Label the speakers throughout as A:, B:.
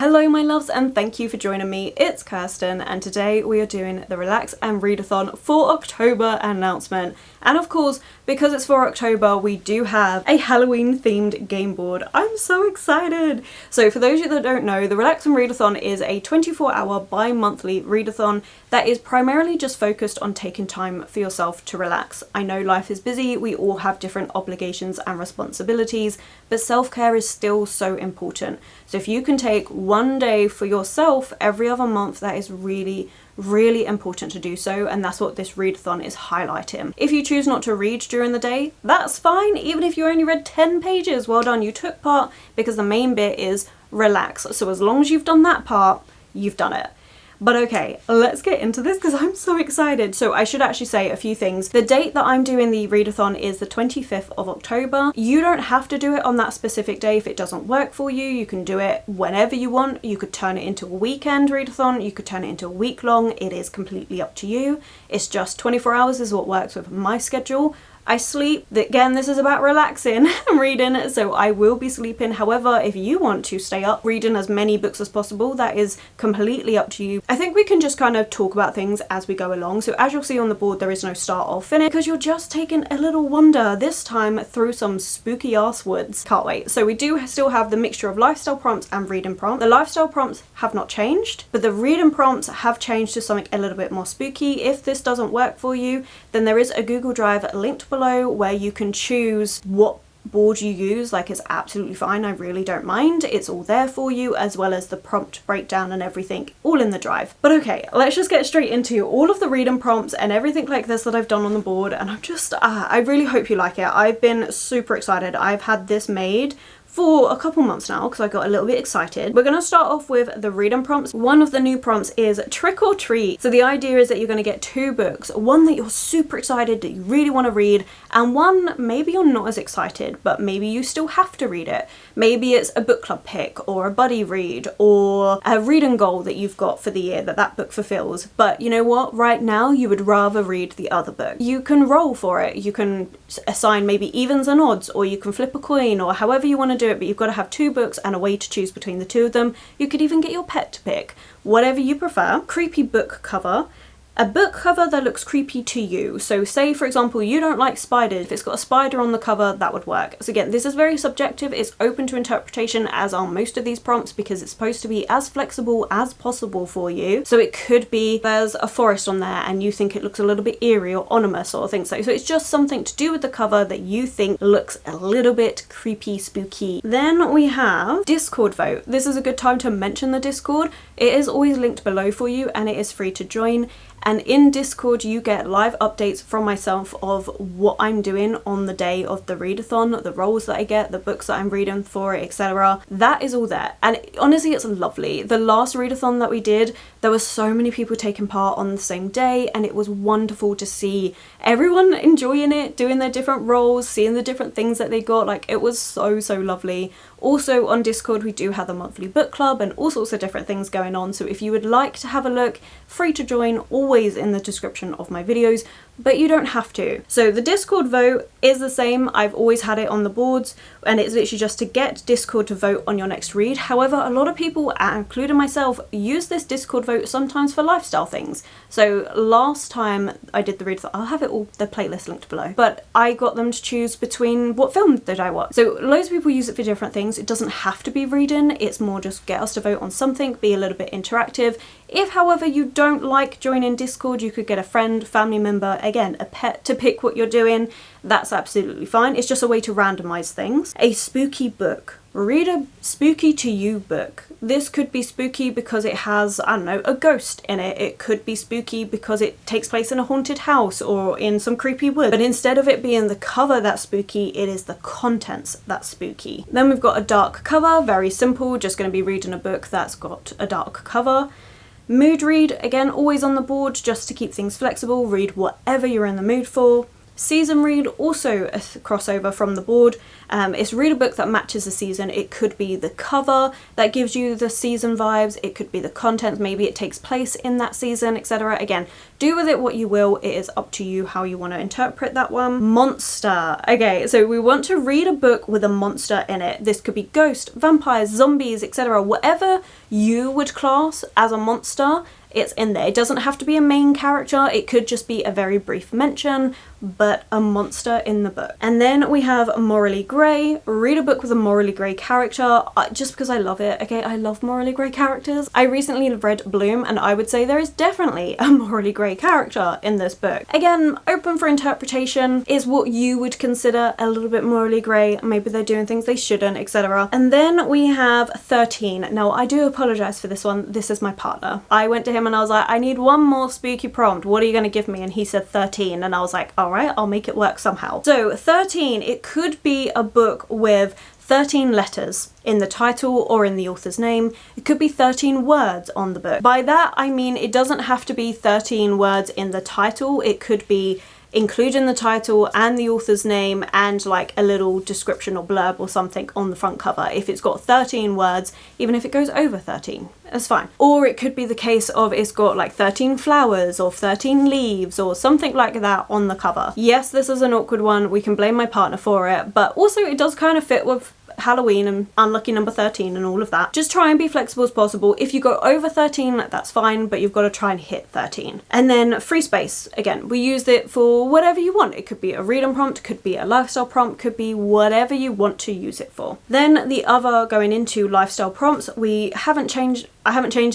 A: Hello my loves and thank you for joining me, it's Kirsten and today we are doing the Relax and Readathon for October announcement. And of course, because it's for October, we do have a Halloween themed game board. I'm so excited! So for those of you that don't know, the Relax and Readathon is a 24-hour bi-monthly readathon that is primarily just focused on taking time for yourself to relax. I know life is busy, we all have different obligations and responsibilities, but self-care is still so important. So if you can take one day for yourself every other month, that is really important to do so, and that's what this readathon is highlighting. If you choose not to read during the day, that's fine. Even if you only read 10 pages, well done, you took part, because the main bit is relax. So as long as you've done that part, you've done it. But okay, let's get into this because I'm so excited. So I should actually say a few things. The date that I'm doing the readathon is the 25th of October. You don't have to do it on that specific day if it doesn't work for you. You can do it whenever you want. You could turn it into a weekend readathon. You could turn it into a week long. It is completely up to you. It's just 24 hours is what works with my schedule. I sleep. Again, this is about relaxing and reading, so I will be sleeping. However, if you want to stay up reading as many books as possible, that is completely up to you. I think we can just kind of talk about things as we go along. So as you'll see on the board, there is no start or finish because you're just taking a little wander, this time through some spooky ass woods. Can't wait. So we do still have the mixture of lifestyle prompts and reading prompts. The lifestyle prompts have not changed, but the reading prompts have changed to something a little bit more spooky. If this doesn't work for you, then there is a Google Drive linked below where you can choose what board you use. Like, it's absolutely fine, I really don't mind. It's all there for you, as well as the prompt breakdown and everything, all in the drive. But okay, let's just get straight into all of the reading prompts and everything like this that I've done on the board, and I'm just I really hope you like it. I've been super excited. I've had this made for a couple months now because I got a little bit excited. We're going to start off with the reading prompts. One of the new prompts is trick or treat. So the idea is that you're going to get two books, one that you're super excited that you really want to read, and one maybe you're not as excited but maybe you still have to read it. Maybe it's a book club pick or a buddy read or a reading goal that you've got for the year that book fulfills, but you know what, right now you would rather read the other book. You can roll for it. You can assign maybe evens and odds, or you can flip a coin, or however you want to do it, but you've got to have two books and a way to choose between the two of them. You could even get your pet to pick, whatever you prefer. Creepy book cover. A book cover that looks creepy to you. So say, for example, you don't like spiders. If it's got a spider on the cover, that would work. So again, this is very subjective. It's open to interpretation, as are most of these prompts, because it's supposed to be as flexible as possible for you. So it could be there's a forest on there and you think it looks a little bit eerie or ominous or things like that. So it's just something to do with the cover that you think looks a little bit creepy, spooky. Then we have Discord vote. This is a good time to mention the Discord. It is always linked below for you and it is free to join. And in Discord you get live updates from myself of what I'm doing on the day of the readathon, the roles that I get, the books that I'm reading for it, etc. That is all there, and honestly it's lovely. The last readathon that we did, there were so many people taking part on the same day, and it was wonderful to see everyone enjoying it, doing their different roles, seeing the different things that they got. Like, it was so lovely. Also on Discord we do have the monthly book club and all sorts of different things going on, so if you would like to have a look, free to join, always in the description of my videos, but you don't have to. So the Discord vote is the same. I've always had it on the boards, and it's literally just to get Discord to vote on your next read. However, a lot of people, including myself, use this Discord vote sometimes for lifestyle things. So last time I did the readathon, I'll have it all, the playlist linked below, but I got them to choose between what film did I watch. So loads of people use it for different things. It doesn't have to be reading, it's more just get us to vote on something, be a little bit interactive. If however you don't like joining Discord, you could get a friend, family member, again a pet to pick what you're doing. That's absolutely fine. It's just a way to randomize things. A spooky book. Read a spooky to you book. This could be spooky because it has, I don't know, a ghost in it. It could be spooky because it takes place in a haunted house or in some creepy wood. But instead of it being the cover that's spooky, it is the contents that's spooky. Then we've got a dark cover. Very simple, just going to be reading a book that's got a dark cover. Mood read, again, always on the board just to keep things flexible. Read whatever you're in the mood for. Season read, also a crossover from the board. It's read a book that matches the season. It could be the cover that gives you the season vibes, it could be the content, maybe it takes place in that season, etc. Again, do with it what you will, it is up to you how you want to interpret that one. Monster. Okay, so we want to read a book with a monster in it. This could be ghost, vampires, zombies, etc. Whatever you would class as a monster, it's in there. It doesn't have to be a main character, it could just be a very brief mention, but a monster in the book. And then we have morally grey. Read a book with a morally grey character, just because I love it. Okay, I love morally grey characters. I recently read Bloom and I would say there is definitely a morally grey character in this book. Again, open for interpretation, is what you would consider a little bit morally grey. Maybe they're doing things they shouldn't, etc. And then we have 13. Now I do apologise for this one, this is my partner. I went to him and I was like, I need one more spooky prompt, what are you going to give me? And he said 13, and I was like, alright, I'll make it work somehow. So 13, it could be a book with 13 letters in the title or in the author's name. It could be 13 words on the book. By that I mean it doesn't have to be 13 words in the title, it could be including the title and the author's name and like a little description or blurb or something on the front cover. If it's got 13 words, even if it goes over 13, that's fine. Or it could be the case of it's got like 13 flowers or 13 leaves or something like that on the cover. Yes, this is an awkward one, we can blame my partner for it, but also it does kind of fit with Halloween and unlucky number 13 and all of that. Just try and be flexible as possible. If you go over 13, that's fine, but you've got to try and hit 13. And then free space, again, we used it for whatever you want. It could be a reading prompt, could be a lifestyle prompt, could be whatever you want to use it for. Then the other, going into lifestyle prompts, I haven't changed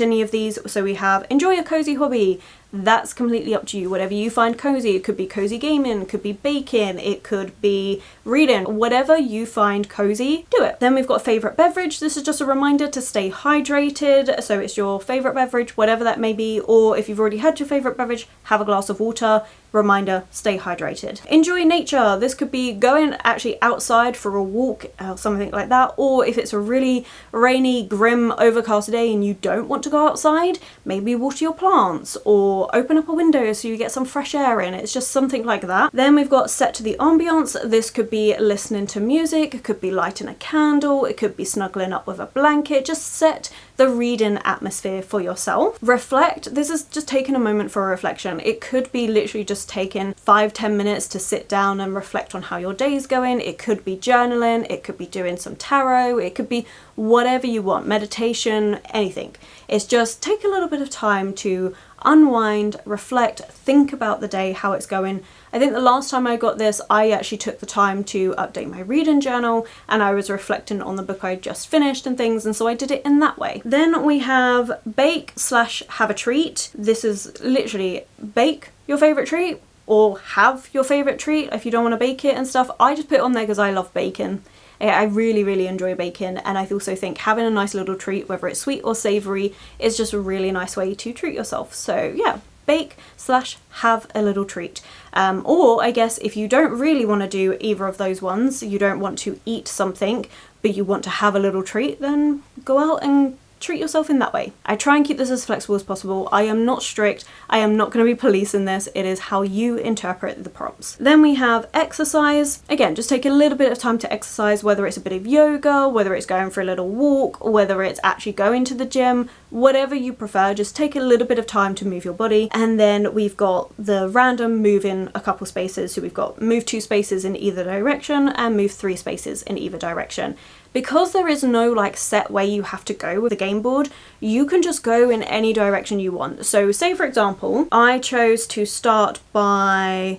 A: any of these. So we have enjoy a cozy hobby. That's completely up to you, whatever you find cozy. It could be cozy gaming, it could be baking, it could be reading, whatever you find cozy, do it. Then we've got favourite beverage. This is just a reminder to stay hydrated, so it's your favourite beverage, whatever that may be, or if you've already had your favourite beverage, have a glass of water. Reminder, stay hydrated. Enjoy nature. This could be going actually outside for a walk or something like that, or if it's a really rainy, grim, overcast day and you don't want to go outside, maybe water your plants or open up a window so you get some fresh air in. It's just something like that. Then we've got set to the ambience. This could be listening to music, it could be lighting a candle, it could be snuggling up with a blanket. Just set the reading atmosphere for yourself. Reflect. This is just taking a moment for a reflection. It could be literally just taking 5-10 minutes to sit down and reflect on how your day's going. It could be journaling, it could be doing some tarot, it could be whatever you want, meditation, anything. It's just take a little bit of time to unwind, reflect, think about the day, how it's going. I think the last time I got this, I actually took the time to update my reading journal and I was reflecting on the book I just finished and things, and so I did it in that way. Then we have bake/have a treat. This is literally bake your favourite treat or have your favourite treat if you don't want to bake it and stuff. I just put it on there because I love baking. I really enjoy baking, and I also think having a nice little treat, whether it's sweet or savoury, is just a really nice way to treat yourself. So yeah, bake/have a little treat. Or I guess if you don't really want to do either of those ones, you don't want to eat something but you want to have a little treat, then go out and treat yourself in that way. I try and keep this as flexible as possible. I am not strict. I am not going to be policing this. It is how you interpret the prompts. Then we have exercise. Again, just take a little bit of time to exercise, whether it's a bit of yoga, whether it's going for a little walk, or whether it's actually going to the gym, whatever you prefer. Just take a little bit of time to move your body. And then we've got the random move in a couple spaces. So we've got move 2 spaces in either direction and move 3 spaces in either direction. Because there is no like set way you have to go with the game board, you can just go in any direction you want. So say for example, I chose to start by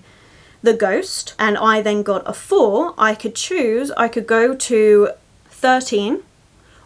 A: the ghost and I then got a 4, I could choose, I could go to 13,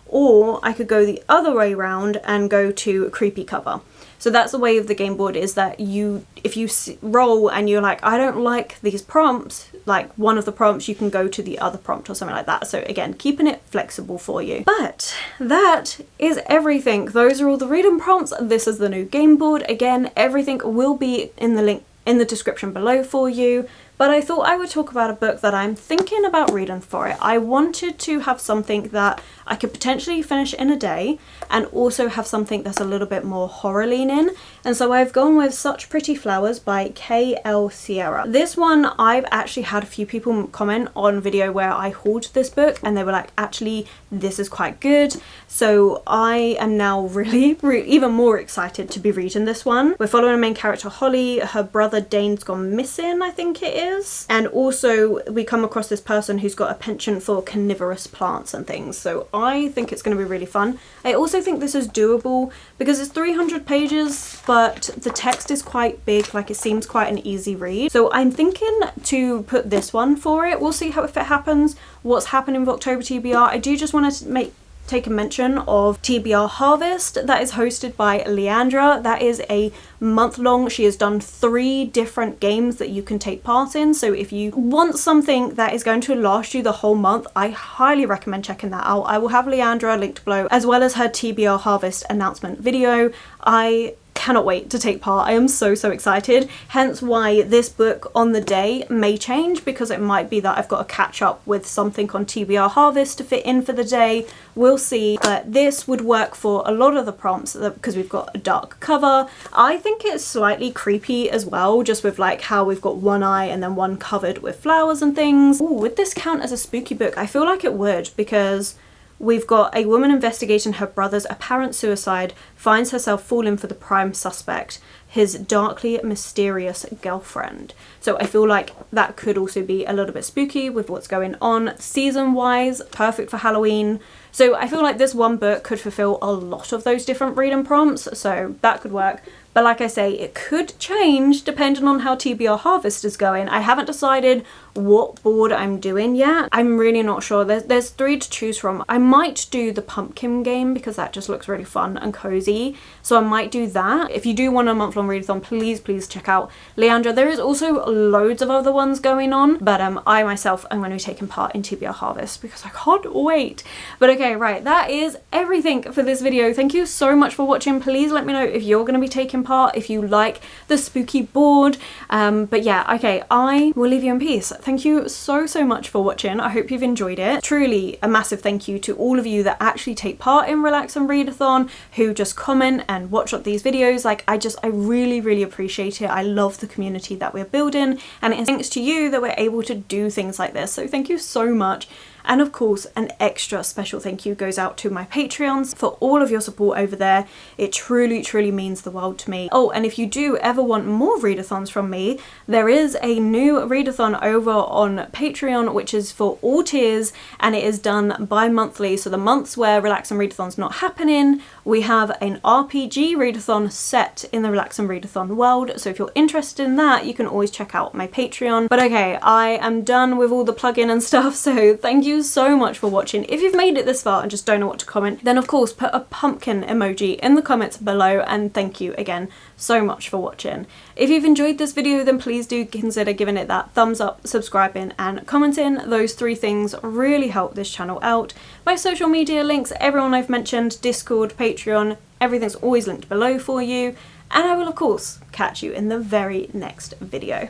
A: or I could go the other way around and go to a creepy cover. So that's the way of the game board, is that if you roll and you're like, I don't like these prompts, like one of the prompts, you can go to the other prompt or something like that. So again, keeping it flexible for you. But that is everything. Those are all the reading prompts. This is the new game board. Again, everything will be in the link in the description below for you. but I thought I would talk about a book that I'm thinking about reading for it. I wanted to have something that I could potentially finish in a day and also have something that's a little bit more horror leaning, and so I've gone with Such Pretty Flowers by K.L. Sierra. This one, I've actually had a few people comment on video where I hauled this book and they were like, actually this is quite good, so I am now really even more excited to be reading this one. We're following the main character Holly, her brother Dane's gone missing, I think it is, and also we come across this person who's got a penchant for carnivorous plants and things, so I think it's going to be really fun. I also think this is doable because it's 300 pages, but the text is quite big, like it seems quite an easy read, so I'm thinking to put this one for it. We'll see how if it happens, what's happening with October TBR. I do just want to take a mention of TBR Harvest that is hosted by Leandra. That is a month long. She has done 3 different games that you can take part in, so if you want something that is going to last you the whole month, I highly recommend checking that out. I will have Leandra linked below, as well as her TBR Harvest announcement video. I cannot wait to take part. I am so excited, hence why this book on the day may change, because it might be that I've got to catch up with something on TBR Harvest to fit in for the day. We'll see, but this would work for a lot of the prompts because we've got a dark cover. I think it's slightly creepy as well, just with like how we've got one eye and then one covered with flowers and things. Ooh, would this count as a spooky book? I feel like it would, because we've got a woman investigating her brother's apparent suicide, finds herself falling for the prime suspect, his darkly mysterious girlfriend. So I feel like that could also be a little bit spooky with what's going on. Season wise, perfect for Halloween. So I feel like this one book could fulfill a lot of those different reading prompts, so that could work. But like I say, it could change depending on how TBR Harvest is going. I haven't decided what board I'm doing yet. I'm really not sure. There's 3 to choose from. I might do the pumpkin game because that just looks really fun and cozy, so I might do that. If you do want a month-long readathon, please check out Leandra. There is also loads of other ones going on, but I myself am going to be taking part in TBR Harvest because I can't wait. But okay, right, that is everything for this video. Thank you so much for watching. Please let me know if you're going to be taking part, if you like the spooky board. But yeah, okay, I will leave you in peace. Thank you so much for watching. I hope you've enjoyed it. Truly a massive thank you to all of you that actually take part in Relax and Readathon, who just comment and watch up these videos. Like I really appreciate it. I love the community that we're building, and it's thanks to you that we're able to do things like this, so thank you so much. And of course, an extra special thank you goes out to my Patreons for all of your support over there. It truly means the world to me. Oh, and if you do ever want more readathons from me, there is a new readathon over on Patreon, which is for all tiers, and it is done bi-monthly. So the months where Relax and Readathon's not happening, we have an RPG readathon set in the Relax and Readathon world. So if you're interested in that, you can always check out my Patreon. But okay, I am done with all the plug-in and stuff, so thank you so much for watching. If you've made it this far and just don't know what to comment, then of course put a pumpkin emoji in the comments below, and thank you again so much for watching. If you've enjoyed this video, then please do consider giving it that thumbs up, subscribing and commenting. Those 3 things really help this channel out. My social media links, everyone I've mentioned, Discord, Patreon, everything's always linked below for you, and I will of course catch you in the very next video.